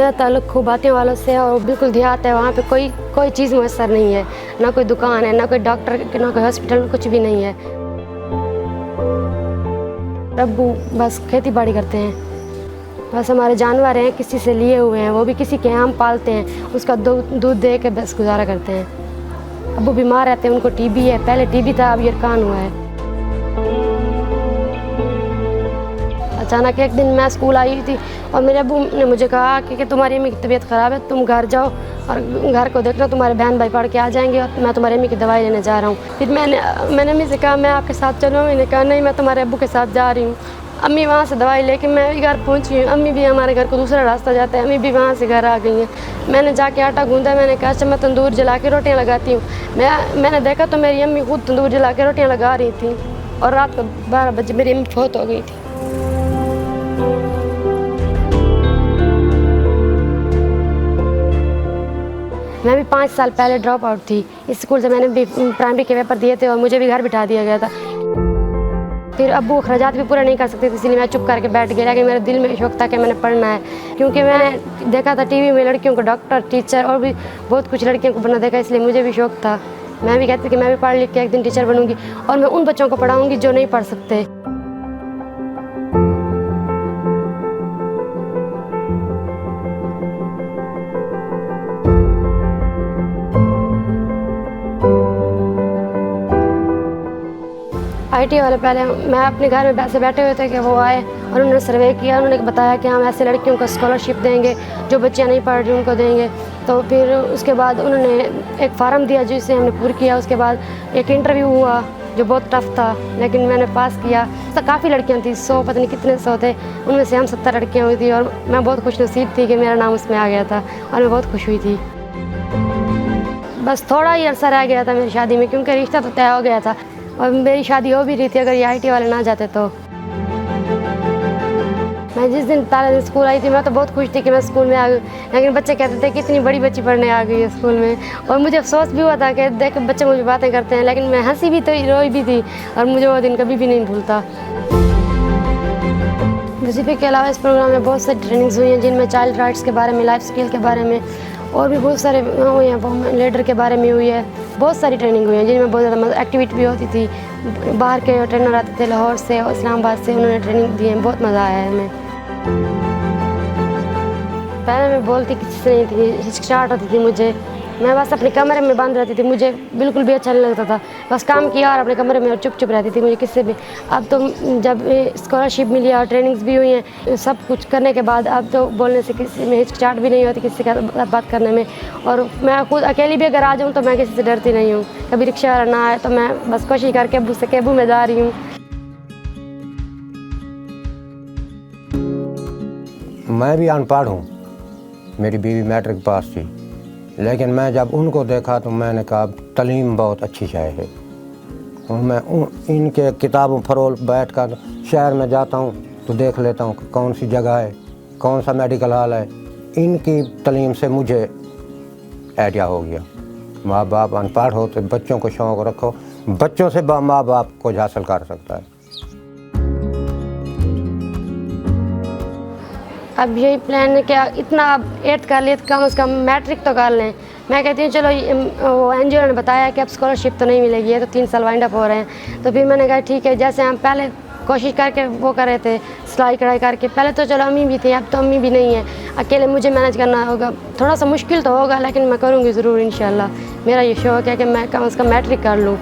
मेरा ताल्लुक़ खूबातियों वालों से है और बिल्कुल देहात है। वहाँ पे कोई चीज़ मुयस्सर नहीं है, ना कोई दुकान है, ना कोई डॉक्टर, ना कोई हॉस्पिटल, कुछ भी नहीं है। अब्बू बस खेती बाड़ी करते हैं। बस हमारे जानवर हैं किसी से लिए हुए हैं, वो भी किसी के यहाँ हम पालते हैं, उसका दूध दे के बस गुजारा करते हैं। अब्बू बीमार रहते हैं, उनको टीबी है, पहले टीबी था, अब यरकान हुआ है। अचानक एक दिन मैं स्कूल आई हुई थी और मेरे अब्बू ने मुझे कहा कि तुम्हारी अम्मी की तबीयत ख़राब है, तुम घर जाओ और घर को देखना, तुम्हारे बहन भाई पढ़ के आ जाएंगे और मैं तुम्हारी अम्मी की दवाई लेने जा रहा हूँ। फिर मैंने अम्मी से कहा मैं आपके साथ चलूँ। मैंने कहा नहीं, मैं तुम्हारे अब्बू के साथ जा रही हूँ। अम्मी वहाँ से दवाई लेके मैं भी घर पहुँची हूँ। अम्मी भी हमारे घर को दूसरा रास्ता जाता है, अम्मी भी वहाँ से घर आ गई हैं। मैंने जाके आटा गूँधा, मैंने कहा अच्छा मैं तंदूर जला के रोटियाँ लगाती हूँ। मैंने देखा तो मेरी अम्मी खुद तंदूर जला के रोटियाँ लगा रही थी और रात को 12 बजे मेरी अम्मी फौत हो गई थी। मैं भी 5 साल पहले ड्रॉप आउट थी। इस स्कूल से मैंने भी प्राइमरी के पेपर दिए थे और मुझे भी घर बिठा दिया गया था। फिर अब्बू अखराजात भी पूरा नहीं कर सकते थे, इसलिए मैं चुप करके बैठ गया। लेकिन मेरे दिल में शौक था कि मैंने पढ़ना है, क्योंकि मैंने देखा था टीवी में लड़कियों को डॉक्टर, टीचर और भी बहुत कुछ लड़कियों को बनना देखा, इसलिए मुझे भी शौक था। मैं भी कहती थी कि मैं भी पढ़ लिख के एक दिन टीचर बनूंगी और मैं उन बच्चों को पढ़ाऊँगी जो नहीं पढ़ सकते। IT वाले पहले मैं अपने घर में ऐसे बैठे हुए थे कि वो आए और उन्होंने सर्वे किया। उन्होंने बताया कि हम ऐसे लड़कियों को स्कॉलरशिप देंगे, जो बच्चियां नहीं पढ़ रही उनको देंगे। तो फिर उसके बाद उन्होंने एक फार्म दिया जिसे हमने पूरा किया। उसके बाद एक इंटरव्यू हुआ जो बहुत टफ था, लेकिन मैंने पास किया। तो काफ़ी लड़कियाँ थी, 100 पता नहीं कितने 100 थे, उनमें से हम 70 लड़कियाँ हुई थी और मैं बहुत खुशनसीब थी कि मेरा नाम उसमें आ गया था और मैं बहुत खुश हुई थी। बस थोड़ा ही अरसा रह गया था मेरी शादी में, क्योंकि रिश्ता तो तय हो गया था और मेरी शादी हो भी रही थी अगर ये IT वाले ना जाते तो। मैं जिस दिन पहले दिन स्कूल आई थी मैं तो बहुत खुश थी कि मैं स्कूल में आ गई, लेकिन बच्चे कहते थे कि इतनी बड़ी बच्ची पढ़ने आ गई है स्कूल में। और मुझे अफसोस भी हुआ था कि देख बच्चे मुझे बातें करते हैं, लेकिन मैं हंसी भी तो रोई भी थी और मुझे वो दिन कभी भी नहीं भूलता। वजीफे के अलावा इस प्रोग्राम में बहुत सारी ट्रेनिंग्स हुई हैं, जिनमें चाइल्ड राइट्स के बारे में, लाइफ स्किल के बारे में और भी बहुत सारे हुए हैं, वुमेन लीडर के बारे में हुई है। बहुत सारी ट्रेनिंग हुई है जिनमें बहुत ज़्यादा एक्टिविटी भी होती थी। बाहर के ट्रेनर आते थे, लाहौर से और इस्लामाबाद से, उन्होंने ट्रेनिंग दी है, बहुत मज़ा आया है हमें। पहले मैं बोलती किसी से नहीं थी, हिचकिचाहट होती थी मुझे। मैं बस अपने कमरे में बंद रहती थी, मुझे बिल्कुल भी अच्छा नहीं लगता था। बस काम किया और अपने कमरे में चुप चुप रहती थी, मुझे किससे भी। अब तो जब स्कॉलरशिप मिली और ट्रेनिंग्स भी हुई हैं, सब कुछ करने के बाद अब तो बोलने से किसी में हिचकिचाहट भी नहीं होती किसी के बात करने में। और मैं खुद अकेली भी अगर आ जाऊँ तो मैं किसी से डरती नहीं हूँ। कभी रिक्शा वाला ना आए तो मैं बस कोशिश करके अब्बू से अब्बू में जा रही हूँ। मैं भी अनपढ़ हूँ, मेरी बीवी मैट्रिक पास थी, लेकिन मैं जब उनको देखा तो मैंने कहा तालीम बहुत अच्छी शय है। और मैं इनके किताबों फरोल बैठ कर शहर में जाता हूँ तो देख लेता हूँ कौन सी जगह है, कौन सा मेडिकल हॉल है। इनकी तालीम से मुझे आइडिया हो गया, माँ बाप अनपढ़ हो तो बच्चों को शौक़ रखो, बच्चों से माँ बाप कुछ हासिल कर सकता है। अब यही प्लान है कि इतना 8th कर लिए तो कम से कम मैट्रिक तो कर लें। मैं कहती हूँ चलो वो NGO ने बताया कि अब स्कॉलरशिप तो नहीं मिलेगी, है तो 3 साल वाइंड अप हो रहे हैं। तो फिर मैंने कहा ठीक है, जैसे हम पहले कोशिश करके वो कर रहे थे सिलाई कढ़ाई करके, पहले तो चलो अम्मी भी थी, अब तो अम्मी भी नहीं है, अकेले मुझे मैनेज करना होगा। थोड़ा सा मुश्किल तो होगा लेकिन मैं करूँगी ज़रूर इंशाल्लाह। मेरा ये शौक़ है कि मैं कम से कम मैट्रिक कर लूँ।